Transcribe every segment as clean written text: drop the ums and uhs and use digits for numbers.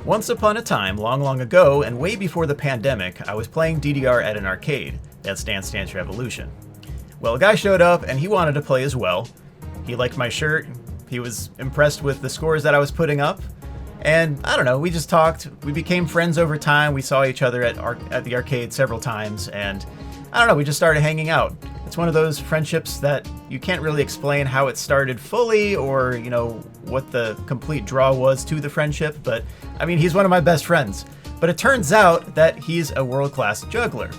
Once upon a time, long, long ago, and way before the pandemic, I was playing DDR at an arcade. That stands for Evolution. Well, a guy showed up and he wanted to play as well. He liked my shirt. He was impressed with the scores that I was putting up. And I don't know, we just talked. We became friends over time. We saw each other at the arcade several times, and I don't know, we just started hanging out. It's one of those friendships that you can't really explain how it started fully or, you know, what the complete draw was to the friendship, but I mean, he's one of my best friends. But it turns out that he's a world-class juggler.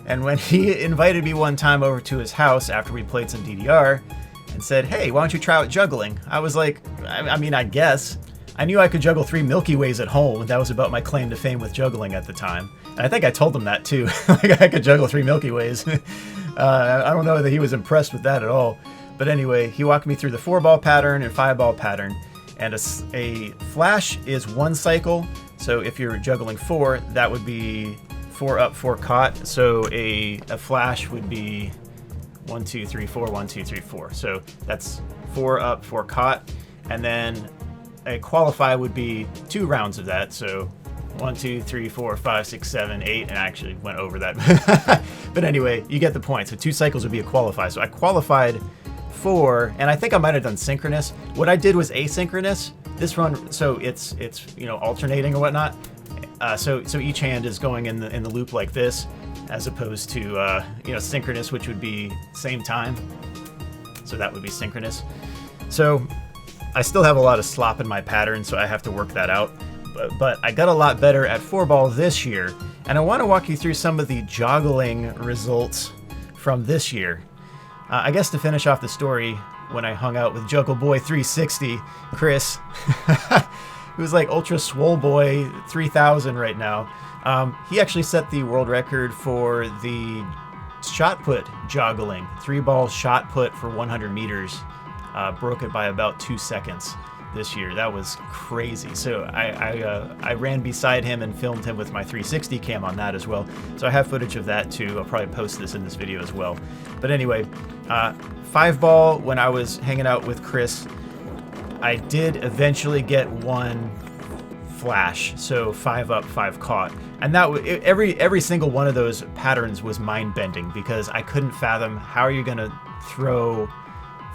And when he invited me one time over to his house after we played some DDR and said, hey, why don't you try out juggling? I was like, I mean, I guess. I knew I could juggle 3 Milky Ways at home, and that was about my claim to fame with juggling at the time. And I think I told him that too. Like, I could juggle 3 Milky Ways. I don't know that he was impressed with that at all. But anyway, he walked me through the 4-ball pattern and 5-ball pattern. And a flash is 1 cycle. So if you're juggling 4, that would be 4 up, 4 caught. So a flash would be 1, 2, 3, 4, 1, 2, 3, 4. So that's 4 up, 4 caught. And then a qualify would be 2 rounds of that. So 1, 2, 3, 4, 5, 6, 7, 8, and I actually went over that. But anyway, you get the point. So 2 cycles would be a qualify. So I qualified 4, and I think I might have done synchronous. What I did was asynchronous. This run, so it's you know, alternating or whatnot. So each hand is going in the loop like this, as opposed to you know, synchronous, which would be same time. So that would be synchronous. So I still have a lot of slop in my pattern, so I have to work that out. But I got a lot better at 4-ball this year, and I want to walk you through some of the joggling results from this year. I guess to finish off the story, when I hung out with Juggle Boy 360, Chris, who's like Ultra Swole Boy 3000 right now, he actually set the world record for the shot put joggling, 3-ball shot put for 100 meters. Broke it by about 2 seconds this year. That was crazy. So I ran beside him and filmed him with my 360 cam on that as well. So I have footage of that too. I'll probably post this in this video as well. But anyway, 5-ball, when I was hanging out with Chris, I did eventually get 1 flash. So 5 up, 5 caught. And that every single one of those patterns was mind-bending because I couldn't fathom how are you going to throw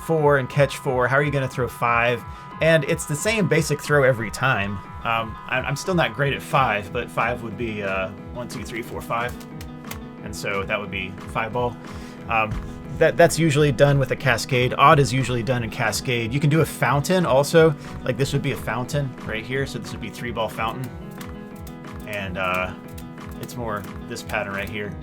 4 and catch 4. How are you going to throw 5? And it's the same basic throw every time. I'm still not great at 5, but 5 would be 1, 2, 3, 4, 5. And so that would be 5-ball. That's usually done with a cascade. Odd is usually done in cascade. You can do a fountain also. Like this would be a fountain right here. So this would be 3-ball fountain. And it's more this pattern right here.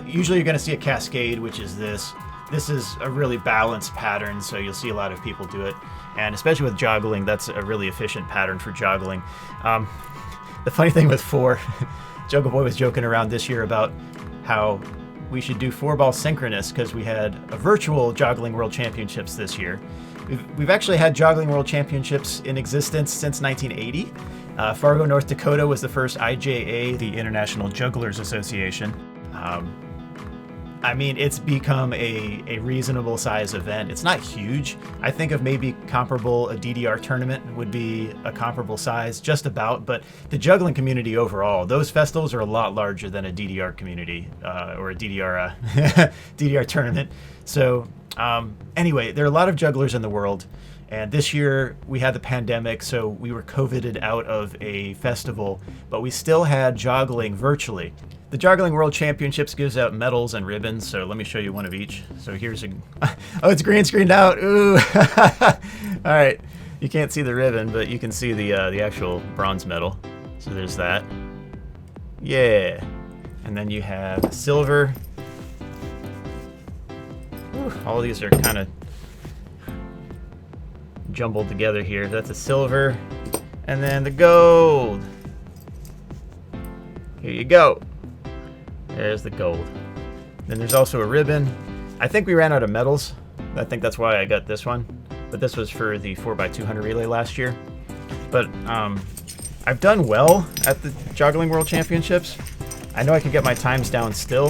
Usually you're going to see a cascade, which is this. This is a really balanced pattern, so you'll see a lot of people do it. And especially with joggling, that's a really efficient pattern for joggling. The funny thing with 4, Juggle Boy was joking around this year about how we should do 4-ball synchronous because we had a virtual Joggling World Championships this year. We've actually had Joggling World Championships in existence since 1980. Fargo, North Dakota was the first IJA, the International Jugglers Association. I mean, it's become a reasonable size event. It's not huge. I think of maybe comparable, a DDR tournament would be a comparable size, just about, but the juggling community overall, those festivals are a lot larger than a DDR community, or a DDR, DDR tournament. So anyway, there are a lot of jugglers in the world, and this year we had the pandemic, so we were COVIDed out of a festival, but we still had joggling virtually. The Joggling World Championships gives out medals and ribbons, so let me show you one of each. So here's a... Oh, it's green screened out! Ooh! All right, you can't see the ribbon, but you can see the actual bronze medal. So there's that. Yeah! And then you have silver. Ooh, all these are kind of jumbled together here. That's a silver. And then the gold. Here you go. There's the gold. Then there's also a ribbon. I think we ran out of medals. I think that's why I got this one. But this was for the 4x200 relay last year. But I've done well at the Joggling World Championships. I know I can get my times down still,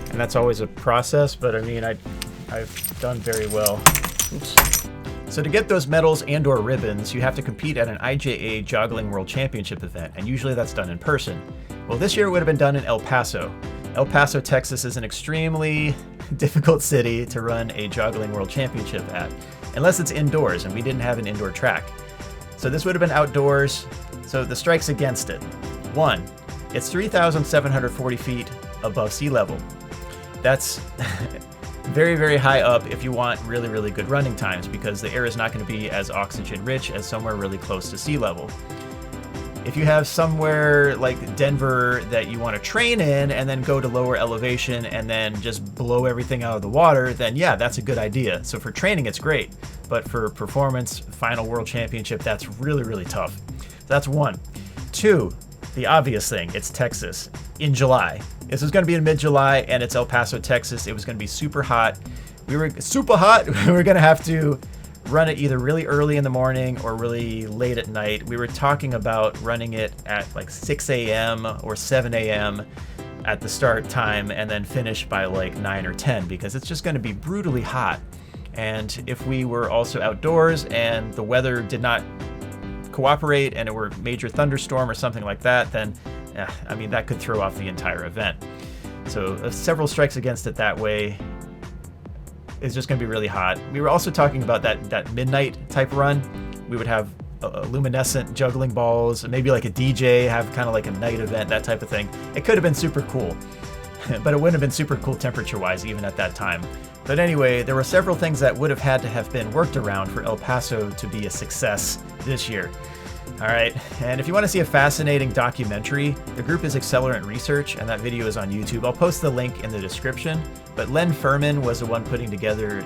and that's always a process, but I mean, I've done very well. Oops. So to get those medals and or ribbons, you have to compete at an IJA Joggling World Championship event, and usually that's done in person. Well, this year it would have been done in El Paso. El Paso, Texas is an extremely difficult city to run a Joggling World Championship at, unless it's indoors, and we didn't have an indoor track. So this would have been outdoors, so the strikes against it. 1, it's 3,740 feet above sea level. That's very, very high up if you want really, really good running times, because the air is not going to be as oxygen rich as somewhere really close to sea level. If you have somewhere like Denver that you want to train in and then go to lower elevation and then just blow everything out of the water, then yeah, that's a good idea. So for training, it's great. But for performance, final world championship, that's really, really tough. That's 1. 2, the obvious thing, it's Texas in July. This was going to be in mid-July, and it's El Paso, Texas. It was going to be super hot. We were super hot. We were going to have to run it either really early in the morning or really late at night. We were talking about running it at like 6 a.m. or 7 a.m. at the start time and then finish by like 9 or 10, because it's just going to be brutally hot. And if we were also outdoors and the weather did not cooperate and it were a major thunderstorm or something like that, then I mean, that could throw off the entire event. So several strikes against it that way. It's just going to be really hot. We were also talking about that midnight type run. We would have luminescent juggling balls, maybe like a DJ, have kind of like a night event, that type of thing. It could have been super cool, but it wouldn't have been super cool temperature-wise even at that time. But anyway, there were several things that would have had to have been worked around for El Paso to be a success this year. All right, and if you want to see a fascinating documentary, the group is Accelerant Research, and that video is on YouTube. I'll post the link in the description, but Len Fuhrman was the one putting together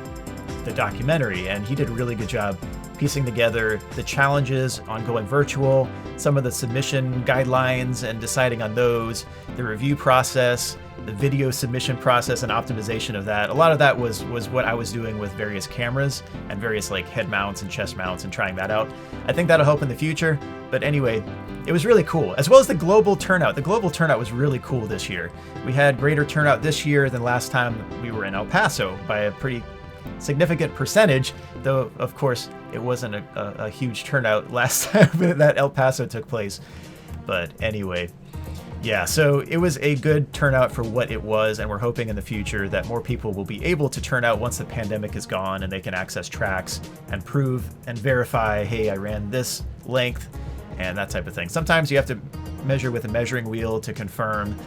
the documentary, and he did a really good job piecing together the challenges on going virtual, some of the submission guidelines and deciding on those, the review process, the video submission process and optimization of that. A lot of that was what I was doing with various cameras and various like head mounts and chest mounts and trying that out. I think that'll help in the future. But anyway, it was really cool, as well as the global turnout. The global turnout was really cool this year. We had greater turnout this year than last time we were in El Paso by a pretty significant percentage, though of course it wasn't a huge turnout last time that El Paso took place. But anyway, yeah, so it was a good turnout for what it was, and we're hoping in the future that more people will be able to turn out once the pandemic is gone and they can access tracks and prove and verify, hey, I ran this length and that type of thing. Sometimes you have to measure with a measuring wheel to confirm.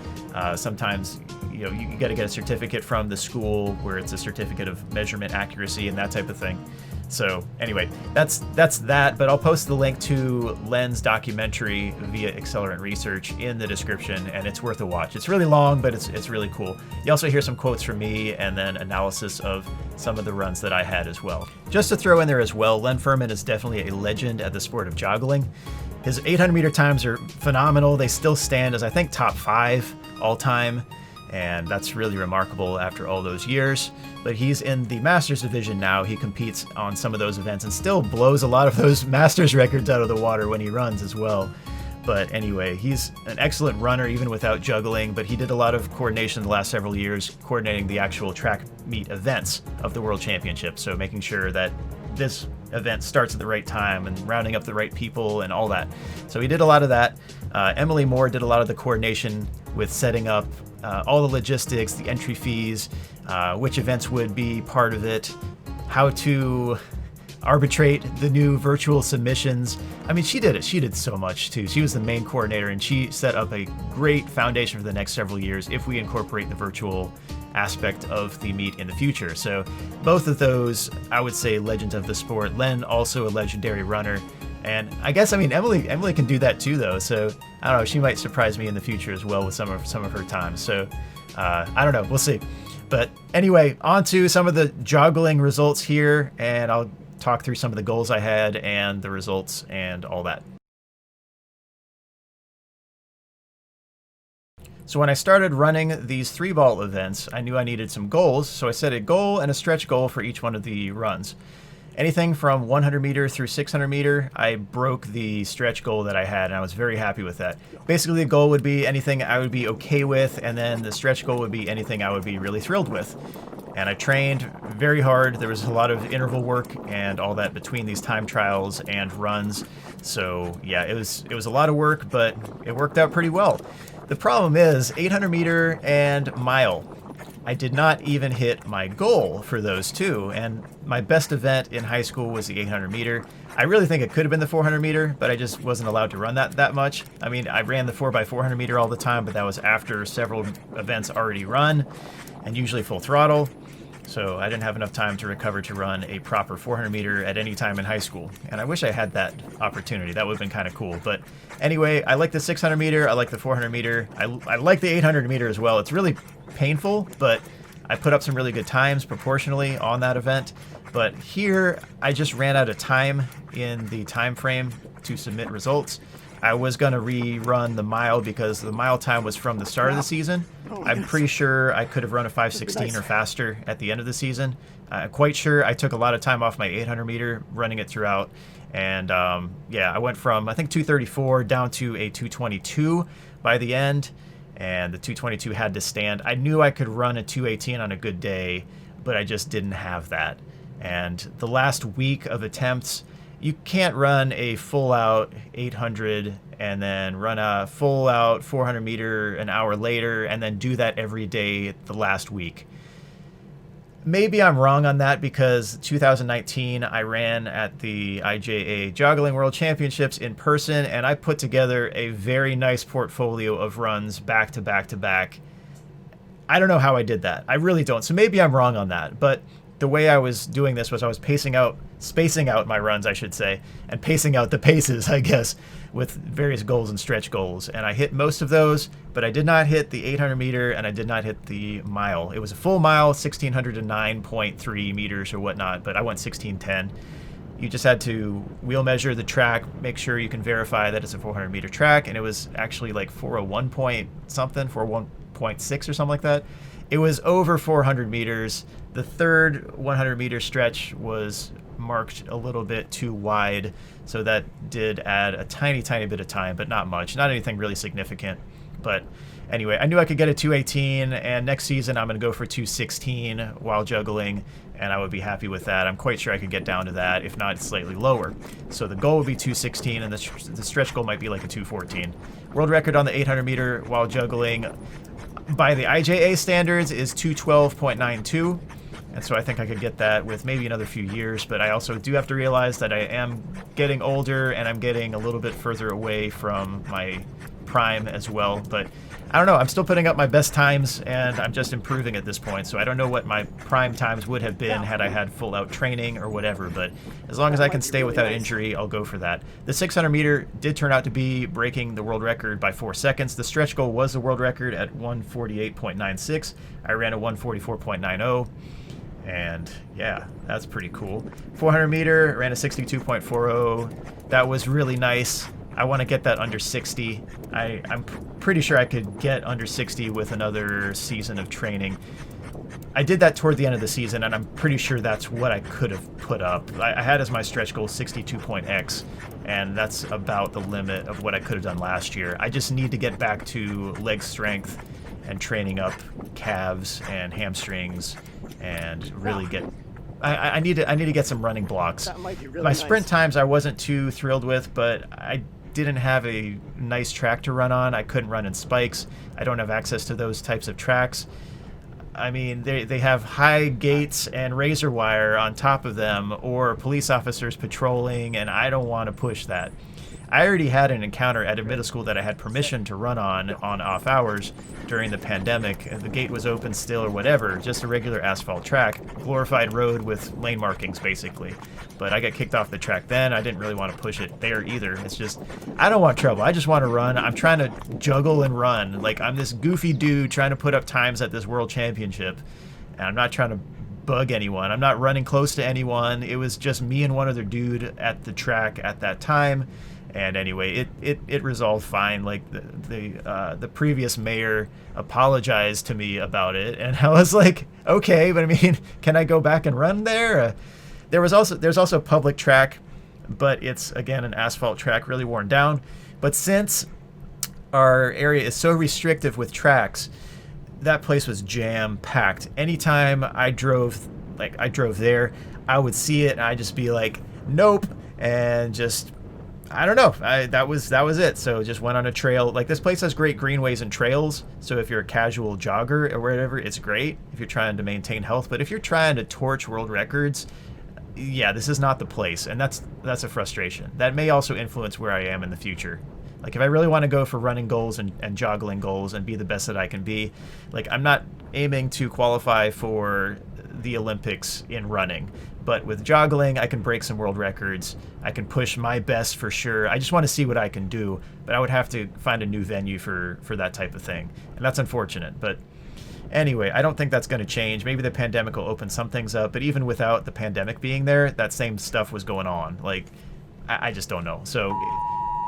Sometimes you got to get a certificate from the school where it's a certificate of measurement accuracy and that type of thing. So anyway, that's that, but I'll post the link to Len's documentary via Accelerant Research in the description, and it's worth a watch. It's really long, but it's really cool. You also hear some quotes from me and then analysis of some of the runs that I had as well. Just to throw in there as well, Len Fuhrman is definitely a legend at the sport of joggling. His 800-meter times are phenomenal. They still stand as, I think, top 5 all time, and that's really remarkable after all those years. But he's in the Masters division now. He competes on some of those events and still blows a lot of those Masters records out of the water when he runs as well. But anyway, he's an excellent runner even without juggling, but he did a lot of coordination the last several years, coordinating the actual track meet events of the World Championship. So making sure that this event starts at the right time and rounding up the right people and all that. So he did a lot of that. Emily Moore did a lot of the coordination with setting up all the logistics, the entry fees, which events would be part of it, how to arbitrate the new virtual submissions. I mean, she did it. She did so much too. She was the main coordinator, and she set up a great foundation for the next several years if we incorporate the virtual aspect of the meet in the future. So both of those, I would say, legends of the sport. Len, also a legendary runner. And I guess, I mean, Emily can do that too, though. So I don't know, she might surprise me in the future as well with some of her times. So I don't know, we'll see. But anyway, on to some of the joggling results here, and I'll talk through some of the goals I had and the results and all that. So when I started running these 3-ball events, I knew I needed some goals, so I set a goal and a stretch goal for each one of the runs. Anything from 100 meter through 600 meter, I broke the stretch goal that I had, and I was very happy with that. Basically, the goal would be anything I would be okay with, and then the stretch goal would be anything I would be really thrilled with. And I trained very hard. There was a lot of interval work and all that between these time trials and runs. So yeah, it was a lot of work, but it worked out pretty well. The problem is 800 meter and mile. I did not even hit my goal for those two, and my best event in high school was the 800 meter. I really think it could have been the 400 meter, but I just wasn't allowed to run that much. I mean, I ran the 4x400 meter all the time, but that was after several events already run, and usually full throttle. So I didn't have enough time to recover to run a proper 400 meter at any time in high school. And I wish I had that opportunity. That would have been kind of cool. But anyway, I like the 600 meter. I like the 400 meter. I like the 800 meter as well. It's really painful, but I put up some really good times proportionally on that event. But here, I just ran out of time in the time frame to submit results. I was going to rerun the mile because the mile time was from the start of the season. I'm pretty sure I could have run a 5:16 or faster at the end of the season. Quite sure I took a lot of time off my 800 meter running it throughout. And yeah, I went from, I think, 234 down to a 222 by the end. And the 222 had to stand. I knew I could run a 218 on a good day, but I just didn't have that. And the last week of attempts, you can't run a full-out 800 and then run a full-out 400 meter an hour later and then do that every day the last week. Maybe I'm wrong on that because 2019 I ran at the IJA Joggling World Championships in person, and I put together a very nice portfolio of runs back to back to back. I don't know how I did that. I really don't. So maybe I'm wrong on that, but the way I was doing this was I was spacing out my runs, I should say, and pacing out the paces, I guess, with various goals and stretch goals. And I hit most of those, but I did not hit the 800 meter and I did not hit the mile. It was a full mile, 1,609.3 meters or whatnot, but I went 1,610. You just had to wheel measure the track, make sure you can verify that it's a 400 meter track, and it was actually like 401 point something, 401.6 or something like that. It was over 400 meters. The third 100 meter stretch was marked a little bit too wide, so that did add a tiny bit of time, but not much, not anything really significant. But anyway, I knew I could get a 218, and next season I'm going to go for 216 while juggling, and I would be happy with that. I'm quite sure I could get down to that, if not slightly lower. So the goal would be 216, and the stretch goal might be like a 214. World record on the 800 meter while juggling by the IJA standards is 212.92. And so I think I could get that with maybe another few years, but I also do have to realize that I am getting older and I'm getting a little bit further away from my prime as well. But I don't know, I'm still putting up my best times and I'm just improving at this point. So I don't know what my prime times would have been had I had full out training or whatever, but as long as I can stay without injury, I'll go for that. The 600 meter did turn out to be breaking the world record by 4 seconds. The stretch goal was the world record at 148.96. I ran a 144.90. And yeah, that's pretty cool. 400 meter, ran a 62.40. That was really nice. I want to get that under 60. I'm pretty sure I could get under 60 with another season of training. I did that toward the end of the season, and I'm pretty sure that's what I could have put up. I had as my stretch goal 62.x, and that's about the limit of what I could have done last year. I just need to get back to leg strength and training up calves and hamstrings and really get I need to get some running blocks. Really my sprint times I wasn't too thrilled with, but I didn't have a nice track to run on. I couldn't run in spikes. I don't have access to those types of tracks. I mean, they have high gates and razor wire on top of them, or police officers patrolling, and I don't want to push that. I already had an encounter at a middle school that I had permission to run on off hours during the pandemic. The gate was open still or whatever, just a regular asphalt track, glorified road with lane markings basically. But I got kicked off the track then. I didn't really want to push it there either. It's just, I don't want trouble. I just want to run. I'm trying to juggle and run. Like, I'm this goofy dude trying to put up times at this world championship, and I'm not trying to bug anyone. I'm not running close to anyone. It was just me and one other dude at the track at that time. And anyway, it resolved fine. Like the previous mayor apologized to me about it, and I was like, okay, but I mean, can I go back and run there? There's also public track, but it's again an asphalt track, really worn down. But since our area is so restrictive with tracks, that place was jam packed. Anytime I drove, I drove there, I would see it and I'd just be like, nope, and just, I don't know. That was it. So just went on a trail. Like, this place has great greenways and trails. So if you're a casual jogger or whatever, it's great if you're trying to maintain health. But if you're trying to torch world records, yeah, this is not the place. And that's a frustration. That may also influence where I am in the future. Like, if I really want to go for running goals and joggling goals and be the best that I can be, like, I'm not aiming to qualify for the Olympics in running. But with joggling, I can break some world records. I can push my best for sure. I just want to see what I can do. But I would have to find a new venue for that type of thing. And that's unfortunate. But anyway, I don't think that's going to change. Maybe the pandemic will open some things up. But even without the pandemic being there, that same stuff was going on. Like, I just don't know. So,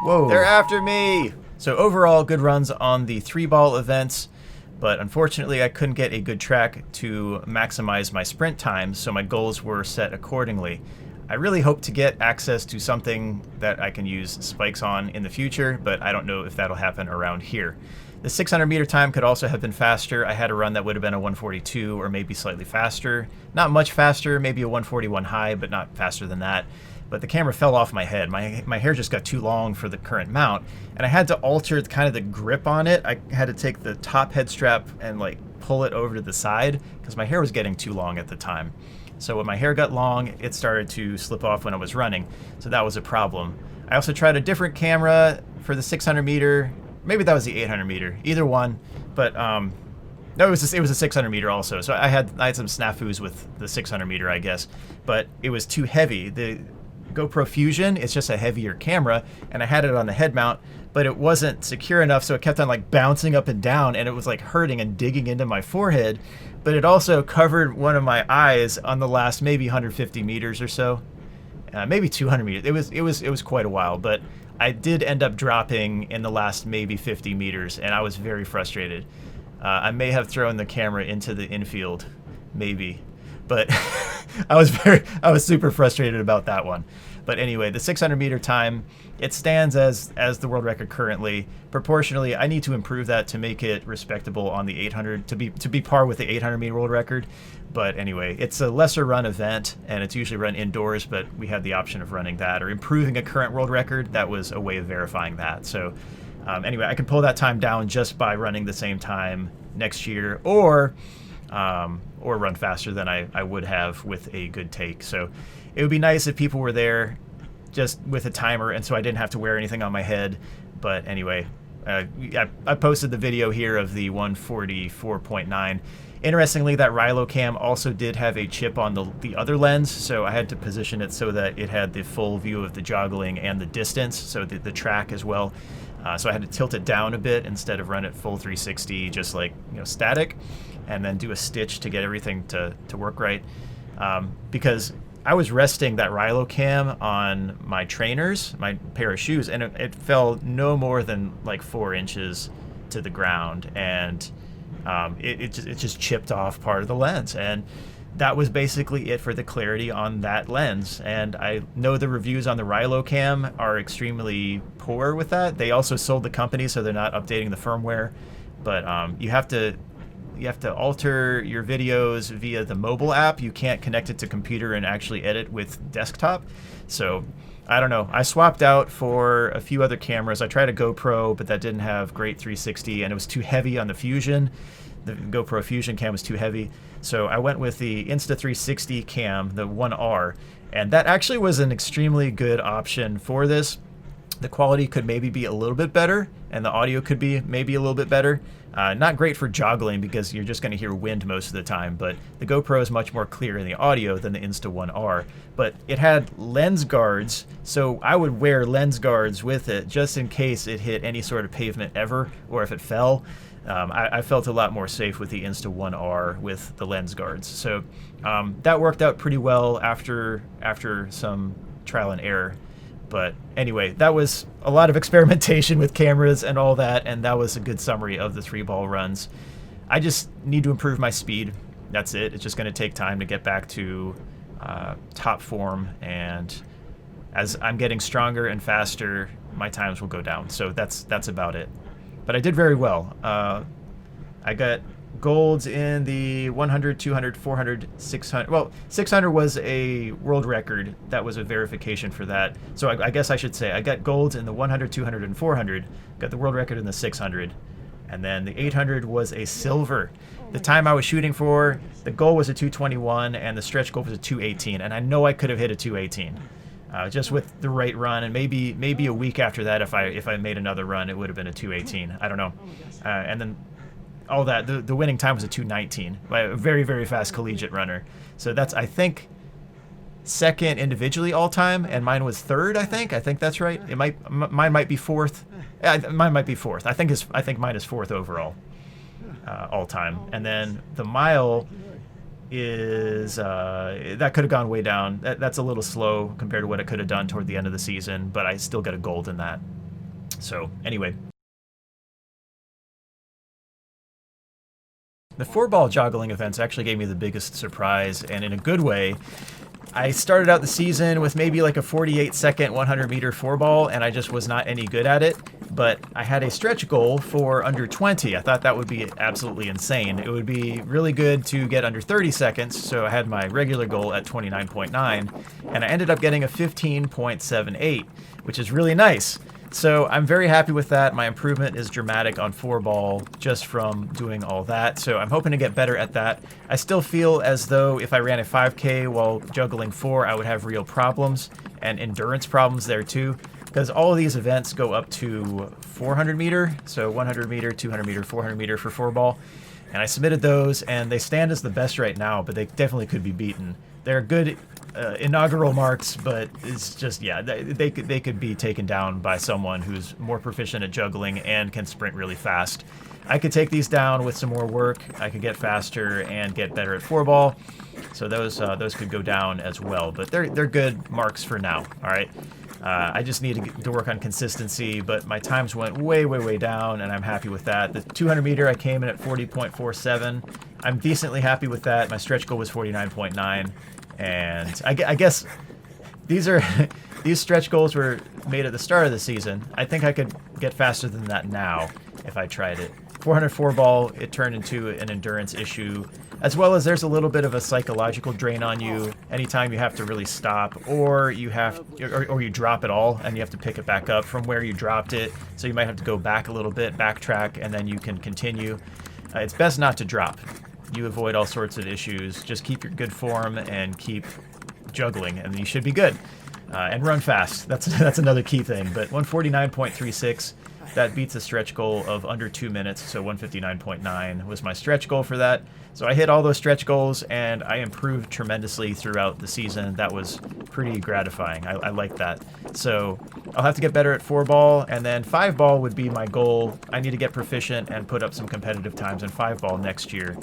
whoa, they're after me. So overall, good runs on the 3-ball events. But unfortunately, I couldn't get a good track to maximize my sprint time, so my goals were set accordingly. I really hope to get access to something that I can use spikes on in the future, but I don't know if that'll happen around here. The 600-meter time could also have been faster. I had a run that would have been a 142 or maybe slightly faster. Not much faster, maybe a 141 high, but not faster than that. But the camera fell off my head. My hair just got too long for the current mount, and I had to alter kind of the grip on it. I had to take the top head strap and like pull it over to the side because my hair was getting too long at the time. So when my hair got long, it started to slip off when I was running. So that was a problem. I also tried a different camera for the 600 meter. Maybe that was the 800 meter. Either one. But no, it was a 600 meter also. So I had some snafus with the 600 meter, I guess. But it was too heavy. The GoPro Fusion, it's just a heavier camera, and I had it on the head mount, but it wasn't secure enough, so it kept on like bouncing up and down, and it was like hurting and digging into my forehead. But it also covered one of my eyes on the last maybe 150 meters or so, maybe 200 meters. It was quite a while, but I did end up dropping in the last maybe 50 meters, and I was very frustrated. I may have thrown the camera into the infield, maybe. But I was super frustrated about that one. But anyway, the 600 meter time, it stands as the world record currently. Proportionally, I need to improve that to make it respectable on the 800, to be par with the 800 meter world record. But anyway, it's a lesser run event, and it's usually run indoors, but we had the option of running that or improving a current world record. That was a way of verifying that. So anyway, I can pull that time down just by running the same time next year, or run faster than I would have with a good take. So it would be nice if people were there just with a timer, and so I didn't have to wear anything on my head. But anyway, I posted the video here of the 144.9. Interestingly, that Rilo cam also did have a chip on the other lens, so I had to position it so that it had the full view of the joggling and the distance, so the track as well. So I had to tilt it down a bit instead of run it full 360, just like, static, and then do a stitch to get everything to work right. Because I was resting that Rilo cam on my trainers, my pair of shoes, and it fell no more than like 4 inches to the ground, and it just chipped off part of the lens. And that was basically it for the clarity on that lens. And I know the reviews on the Rilo cam are extremely poor with that. They also sold the company, so they're not updating the firmware. But you have to alter your videos via the mobile app. You can't connect it to computer and actually edit with desktop. So I don't know. I swapped out for a few other cameras. I tried a GoPro, but that didn't have great 360, and it was too heavy on the Fusion. The GoPro Fusion cam was too heavy. So I went with the Insta360 cam, the 1R, and that actually was an extremely good option for this. The quality could maybe be a little bit better, and the audio could be maybe a little bit better. Not great for joggling because you're just going to hear wind most of the time, but the GoPro is much more clear in the audio than the Insta1R. But it had lens guards, so I would wear lens guards with it just in case it hit any sort of pavement ever, or if it fell. I felt a lot more safe with the Insta1R with the lens guards. So that worked out pretty well after some trial and error. But anyway, that was a lot of experimentation with cameras and all that, and that was a good summary of the 3-ball runs. I just need to improve my speed. That's it. It's just going to take time to get back to top form, and as I'm getting stronger and faster, my times will go down. So that's about it. But I did very well. I got golds in the 100, 200, 400, 600. Well, 600 was a world record. That was a verification for that. So I guess I should say I got golds in the 100, 200, and 400. Got the world record in the 600. And then the 800 was a silver. The time I was shooting for, the goal was a 221 and the stretch goal was a 218. And I know I could have hit a 218. Just with the right run, and maybe a week after that, if I made another run, it would have been a 218. I don't know. And then all that, the winning time was a 219 by a very, very fast collegiate runner. So that's, I think, second individually all time, and mine was third. I think that's right. Mine might be fourth. Mine might be fourth. I think mine is fourth overall all time. And then the mile is that could have gone way down. That's a little slow compared to what it could have done toward the end of the season, but I still got a gold in that. So anyway, the 4-ball joggling events actually gave me the biggest surprise, and in a good way. I started out the season with maybe like a 48-second 100-meter 4-ball, and I just was not any good at it. But I had a stretch goal for under 20. I thought that would be absolutely insane. It would be really good to get under 30 seconds, so I had my regular goal at 29.9, and I ended up getting a 15.78, which is really nice. So I'm very happy with that. My improvement is dramatic on 4-ball just from doing all that. So I'm hoping to get better at that. I still feel as though if I ran a 5K while juggling 4, I would have real problems and endurance problems there too. Because all of these events go up to 400 meter. So 100 meter, 200 meter, 400 meter for 4-ball. And I submitted those and they stand as the best right now, but they definitely could be beaten. They're good inaugural marks, but it's just, yeah, they could be taken down by someone who's more proficient at juggling and can sprint really fast. I could take these down with some more work. I could get faster and get better at 4-ball. So those could go down as well, but they're good marks for now. All right. I just need to work on consistency, but my times went way down, and I'm happy with that. The 200 meter, I came in at 40.47. I'm decently happy with that. My stretch goal was 49.9. And I guess these stretch goals were made at the start of the season. I think I could get faster than that now if I tried it. 404 ball, it turned into an endurance issue, as well as there's a little bit of a psychological drain on you anytime you have to really stop, or you drop it all and you have to pick it back up from where you dropped it. So you might have to go back a little bit, backtrack, and then you can continue. It's best not to drop. You avoid all sorts of issues. Just keep your good form and keep juggling, and you should be good. And run fast. That's another key thing. But 149.36, that beats a stretch goal of under 2 minutes. So 159.9 was my stretch goal for that. So I hit all those stretch goals, and I improved tremendously throughout the season. That was pretty gratifying. I like that. So I'll have to get better at 4-ball, and then 5-ball would be my goal. I need to get proficient and put up some competitive times in 5-ball next year.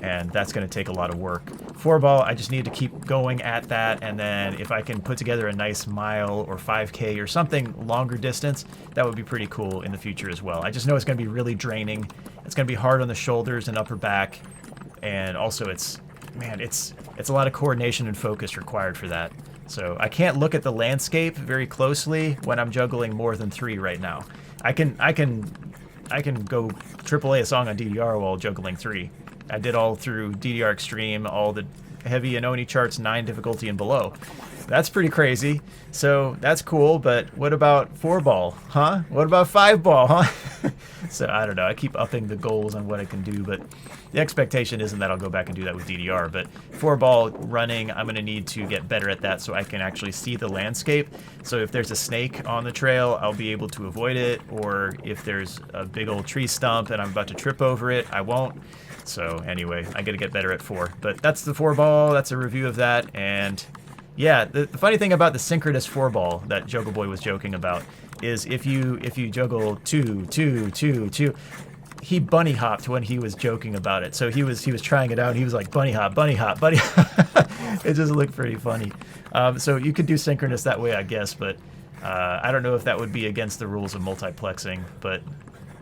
And that's going to take a lot of work. 4-ball, I just need to keep going at that, and then if I can put together a nice mile or 5K or something longer distance, that would be pretty cool in the future as well. I just know it's going to be really draining. It's going to be hard on the shoulders and upper back, and also it's a lot of coordination and focus required for that. So I can't look at the landscape very closely when I'm juggling more than 3 right now. I can go AAA a song on DDR while juggling 3. I did all through DDR Extreme, all the heavy and Oni charts, 9 difficulty and below. That's pretty crazy. So that's cool, but what about 4-ball, huh? What about 5-ball, huh? So I don't know. I keep upping the goals on what I can do, but the expectation isn't that I'll go back and do that with DDR. But 4-ball running, I'm going to need to get better at that so I can actually see the landscape. So if there's a snake on the trail, I'll be able to avoid it. Or if there's a big old tree stump and I'm about to trip over it, I won't. So anyway, I got to get better at 4. But that's the 4-ball. That's a review of that. And yeah, the funny thing about the synchronous 4-ball that Juggle Boy was joking about is if you juggle 2, 2, 2, 2, he bunny hopped when he was joking about it. So he was trying it out. And he was like bunny hop, bunny hop, bunny hop. It just looked pretty funny. So you could do synchronous that way, I guess. But I don't know if that would be against the rules of multiplexing. But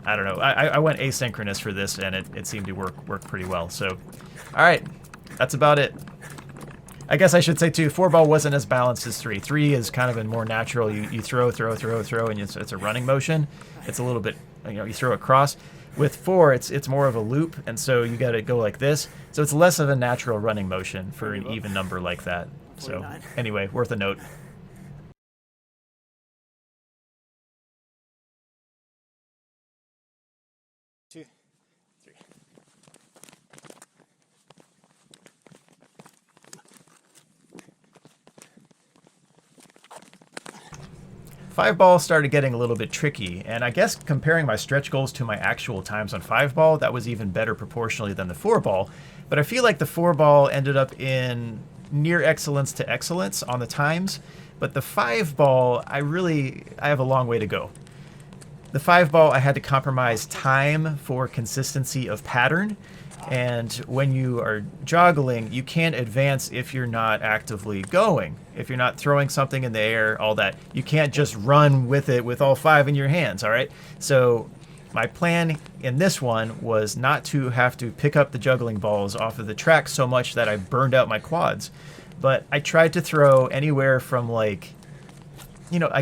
I don't know. I went asynchronous for this, and it seemed to work pretty well. So, all right, that's about it. I guess I should say too, 4-ball wasn't as balanced as 3. 3 is kind of a more natural. You throw, and it's a running motion. It's a little bit, you throw across. With 4, it's more of a loop, and so you got to go like this. So it's less of a natural running motion for an even number like that. So anyway, worth a note. Two, three. 5-ball started getting a little bit tricky, and I guess comparing my stretch goals to my actual times on 5-ball, that was even better proportionally than the 4-ball. But I feel like the 4-ball ended up in near excellence to excellence on the times, but the 5-ball, I have a long way to go. The 5-ball, I had to compromise time for consistency of pattern. And when you are joggling, you can't advance if you're not actively going. If you're not throwing something in the air, all that. You can't just run with it with all 5 in your hands, all right? So my plan in this one was not to have to pick up the juggling balls off of the track so much that I burned out my quads. But I tried to throw anywhere from I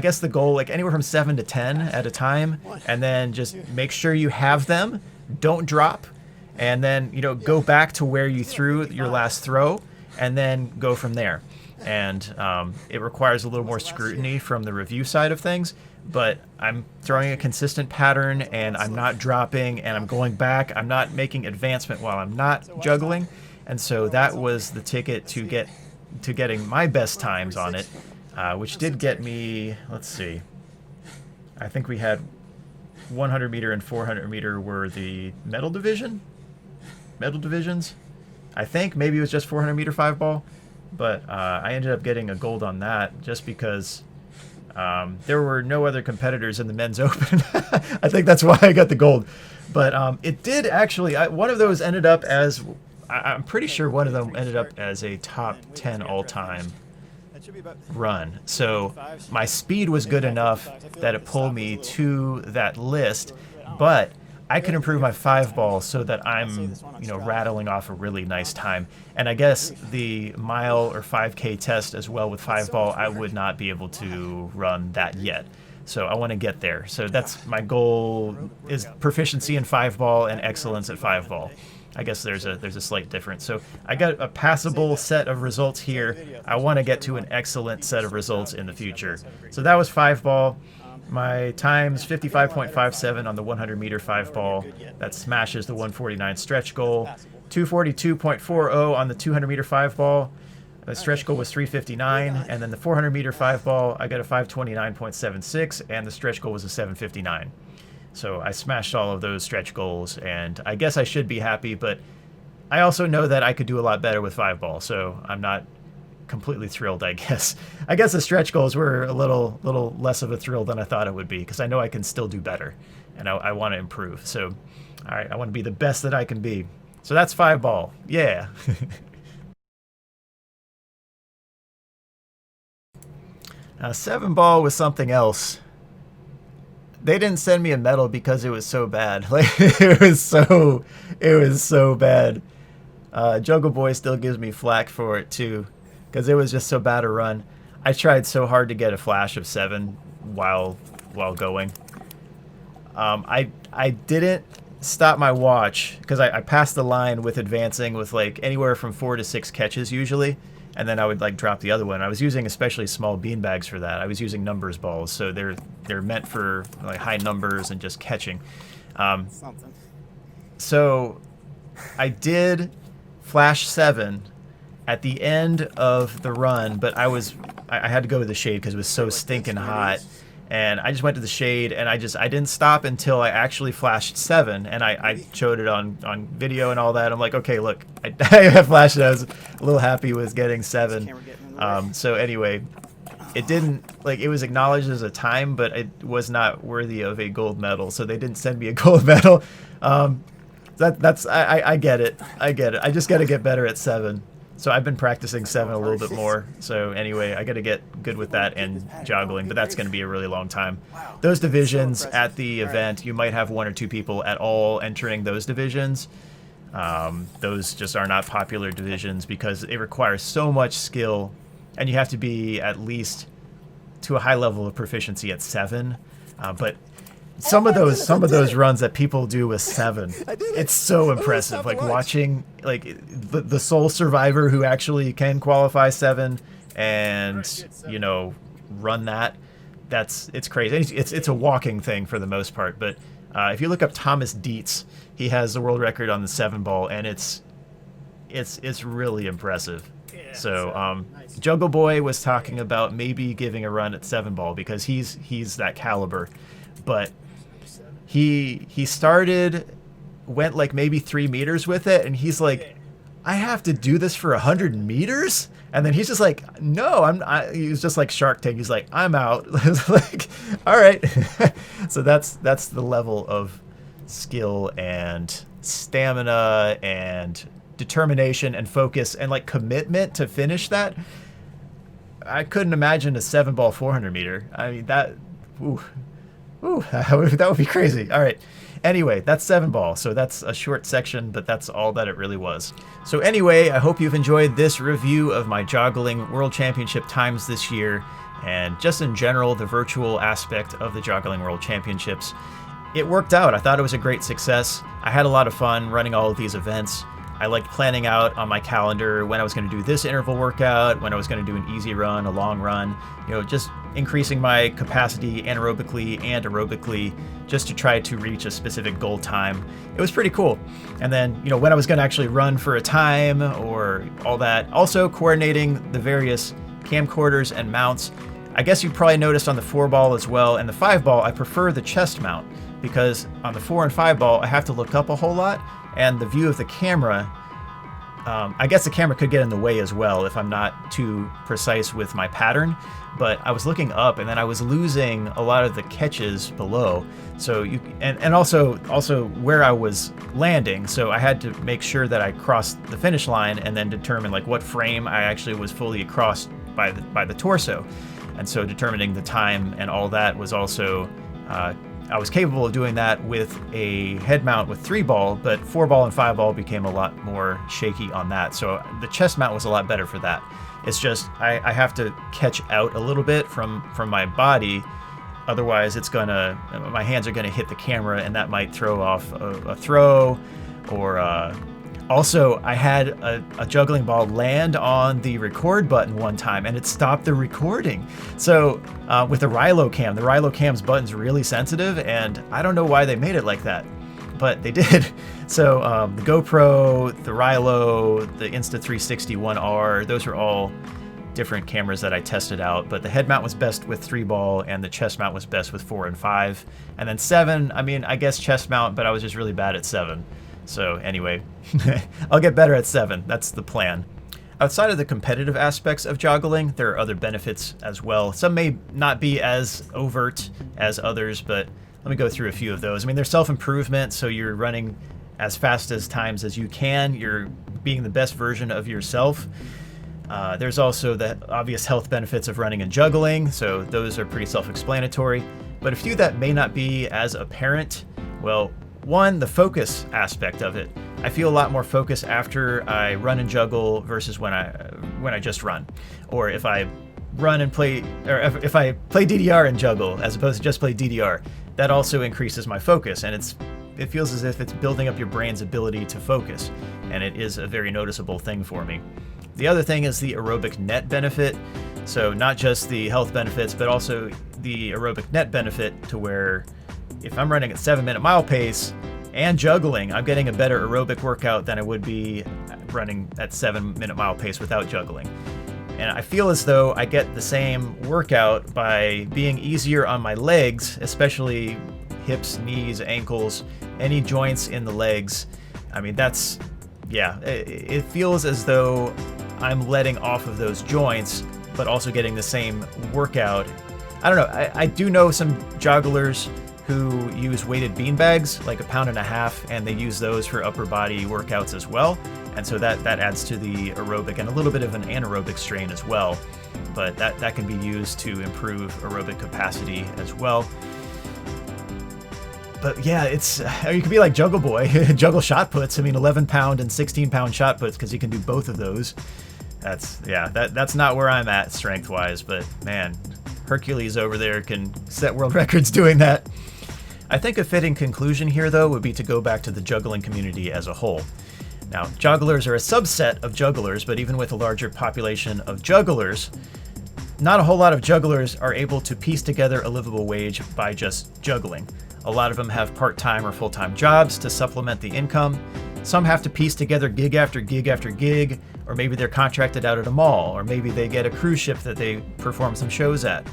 guess the goal, anywhere from 7 to 10 at a time, and then just make sure you have them, don't drop, and then, go back to where you threw your last throw, and then go from there. And it requires a little more scrutiny from the review side of things, but I'm throwing a consistent pattern, and I'm not dropping, and I'm going back. I'm not making advancement while I'm not juggling, and so that was the ticket to getting my best times on it, which did get me, let's see, I think we had 100 meter and 400 meter were the medal divisions. I think maybe it was just 400 meter 5-ball, but I ended up getting a gold on that just because there were no other competitors in the men's open. I think that's why I got the gold. But it did actually, one of those ended up as, I'm pretty sure one of them ended up as a top 10 all-time run. So my speed was good enough that it pulled me to that list, but I can improve my 5-ball so that I'm, rattling off a really nice time. And I guess the mile or 5K test as well with 5-ball, I would not be able to run that yet. So I want to get there. So that's my goal, is proficiency in 5-ball and excellence at 5-ball. I guess there's a slight difference. So I got a passable set of results here. I want to get to an excellent set of results in the future. So that was 5-ball. My time's 55.57 on the 100 meter 5-ball. That smashes the 149 stretch goal. 242.40 on the 200 meter 5-ball. The stretch goal was 359, and then the 400 meter 5-ball, I got a 529.76, and the stretch goal was a 759. So I smashed all of those stretch goals, and I guess I should be happy, but I also know that I could do a lot better with 5-ball, so I'm not completely thrilled, I guess. I guess the stretch goals were a little less of a thrill than I thought it would be, because I know I can still do better, and I want to improve. So, all right, I want to be the best that I can be. So that's 5-ball. Yeah. 7-ball was something else. They didn't send me a medal because it was so bad. It was so bad. Juggle Boy still gives me flack for it too, because it was just so bad a run. I tried so hard to get a flash of 7 while going. I didn't stop my watch because I passed the line with advancing with anywhere from 4 to 6 catches usually. And then I would drop the other one. I was using especially small beanbags for that. I was using numbers balls, so they're meant for high numbers and just catching. So I did flash 7 at the end of the run, but I had to go to the shade because it was so stinking hot. And I just went to the shade, and I didn't stop until I actually flashed 7, and I showed it on video and all that. I'm like, okay, look, I have flashed it. I was a little happy with getting 7. So anyway, it didn't, it was acknowledged as a time, but it was not worthy of a gold medal, so they didn't send me a gold medal. I get it. I just got to get better at 7. So I've been practicing 7 a little bit more. So anyway, I got to get good with that and joggling, but that's going to be a really long time. Those divisions at the event, you might have 1 or 2 people at all entering those divisions. Those just are not popular divisions because it requires so much skill, and you have to be at least to a high level of proficiency at 7. But some of those runs that people do with 7, it's so impressive. Like watching like the sole survivor who actually can qualify 7 and run that. It's crazy. It's a walking thing for the most part. But if you look up Thomas Dietz, he has the world record on the 7 ball, and it's really impressive. Yeah, So nice. Juggle Boy was talking about maybe giving a run at 7 ball because he's that caliber, but he went like maybe 3 meters with it, and he's like, I have to do this for 100 meters. And then he's just like, no, he was just like Shark Tank. He's like, I'm out. Like, all right. So that's the level of skill and stamina and determination and focus and like commitment to finish that. I couldn't imagine a 7 ball 400 meter. I mean, that would be crazy. All right. Anyway, that's 7 ball, so that's a short section, but that's all that it really was. So anyway, I hope you've enjoyed this review of my Joggling World Championship times this year, and just in general, the virtual aspect of the Joggling World Championships. It worked out. I thought it was a great success. I had a lot of fun running all of these events. I liked planning out on my calendar when I was going to do this interval workout, when I was going to do an easy run, a long run, just increasing my capacity anaerobically and aerobically just to try to reach a specific goal time. It was pretty cool. And then, when I was going to actually run for a time or all that, also coordinating the various camcorders and mounts. I guess you probably noticed on the 4 ball as well, and the 5 ball, I prefer the chest mount because on the 4 and 5 ball, I have to look up a whole lot. And the view of the camera, I guess the camera could get in the way as well if I'm not too precise with my pattern. But I was looking up, and then I was losing a lot of the catches below. So and also where I was landing. So I had to make sure that I crossed the finish line and then determine like what frame I actually was fully across by the torso. And so determining the time and all that was also. I was capable of doing that with a head mount with 3 ball, but 4 ball and 5 ball became a lot more shaky on that. So the chest mount was a lot better for that. It's just I have to catch out a little bit from my body, otherwise my hands are gonna hit the camera, and that might throw off a throw, or also I had a juggling ball land on the record button one time, and it stopped the recording. So with the Rilo cam's button's really sensitive, and I don't know why they made it like that, but they did. So the GoPro, the Rilo, the Insta360 1R, those are all different cameras that I tested out, but the head mount was best with 3 ball, and the chest mount was best with 4 and 5. And then 7, I mean, I guess chest mount, but I was just really bad at 7. So anyway, I'll get better at 7. That's the plan. Outside of the competitive aspects of joggling, there are other benefits as well. Some may not be as overt as others, but let me go through a few of those. I mean, there's self-improvement, so you're running as fast as times as you can. You're being the best version of yourself. There's also the obvious health benefits of running and juggling, so those are pretty self-explanatory. But a few that may not be as apparent, well, one, the focus aspect of it. I feel a lot more focused after I run and juggle versus when I just run. Or if I run and play, or if I play DDR and juggle as opposed to just play DDR, that also increases my focus, and it feels as if it's building up your brain's ability to focus, and it is a very noticeable thing for me. The other thing is the aerobic net benefit. So not just the health benefits, but also the aerobic net benefit, to where if I'm running at 7-minute mile pace and juggling, I'm getting a better aerobic workout than I would be running at 7-minute mile pace without juggling. And I feel as though I get the same workout by being easier on my legs, especially hips, knees, ankles, any joints in the legs. I mean, it feels as though I'm letting off of those joints, but also getting the same workout. I don't know, I do know some jogglers who use weighted beanbags, like 1.5 pounds, and they use those for upper body workouts as well. And so that adds to the aerobic and a little bit of an anaerobic strain as well. But that can be used to improve aerobic capacity as well. But yeah, it's you can be like Juggle Boy, juggle shot puts. I mean, 11-pound and 16-pound shot puts, because you can do both of those. That's not where I'm at strength wise, but man, Hercules over there can set world records doing that. I think a fitting conclusion here, though, would be to go back to the juggling community as a whole. Now, jugglers are a subset of jugglers, but even with a larger population of jugglers, not a whole lot of jugglers are able to piece together a livable wage by just juggling. A lot of them have part-time or full-time jobs to supplement the income. Some have to piece together gig after gig after gig, or maybe they're contracted out at a mall, or maybe they get a cruise ship that they perform some shows at.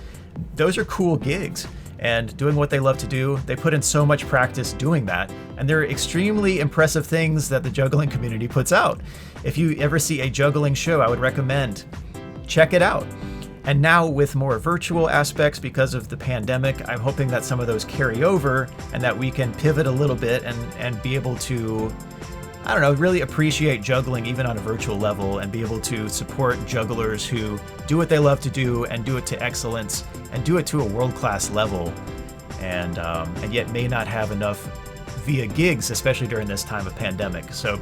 Those are cool gigs, and doing what they love to do, they put in so much practice doing that, and they're extremely impressive things that the juggling community puts out. If you ever see a juggling show, I would recommend check it out. And now with more virtual aspects because of the pandemic, I'm hoping that some of those carry over and that we can pivot a little bit and be able to, I don't know, really appreciate juggling even on a virtual level, and be able to support jugglers who do what they love to do and do it to excellence and do it to a world-class level, and yet may not have enough via gigs, especially during this time of pandemic. So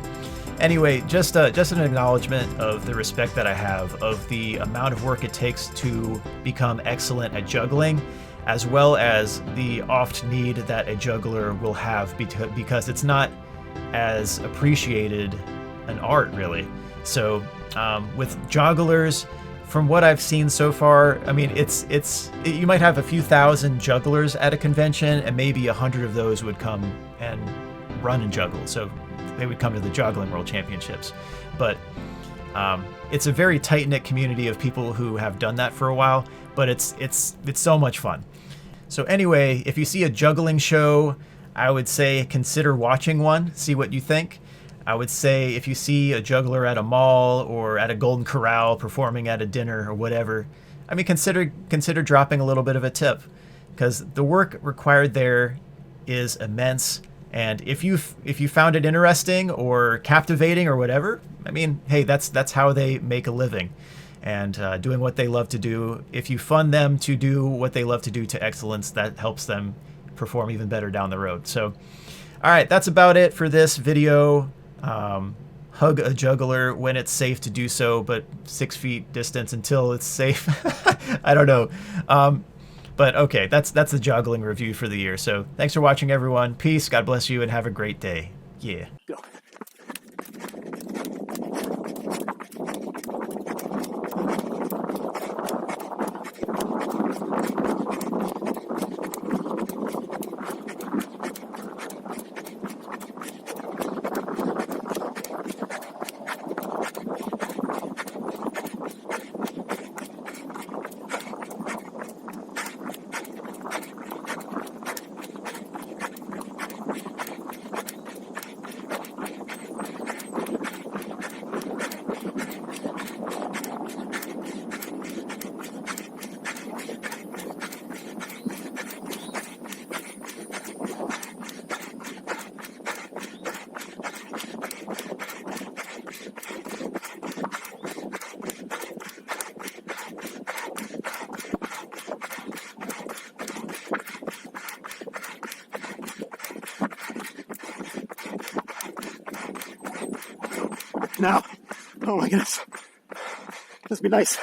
anyway, just an acknowledgement of the respect that I have of the amount of work it takes to become excellent at juggling, as well as the oft need that a juggler will have because it's not as appreciated an art, really. So with jugglers, from what I've seen so far, I mean, you might have a few thousand jugglers at a convention, and maybe 100 of those would come and run and juggle. So they would come to the Joggling World Championships. But it's a very tight-knit community of people who have done that for a while, but it's so much fun. So anyway, if you see a juggling show, I would say consider watching one, see what you think. I would say if you see a juggler at a mall or at a Golden Corral performing at a dinner or whatever, I mean, consider dropping a little bit of a tip, because the work required there is immense. And if you found it interesting or captivating or whatever, I mean, hey, that's how they make a living. And doing what they love to do, if you fund them to do what they love to do to excellence, that helps them perform even better down the road. So, all right, that's about it for this video. Hug a juggler when it's safe to do so, but 6 feet distance until it's safe. I don't know. But okay, that's the juggling review for the year. So thanks for watching, everyone. Peace, God bless you, and have a great day. Yeah. Go. Now, oh my goodness, this would be nice.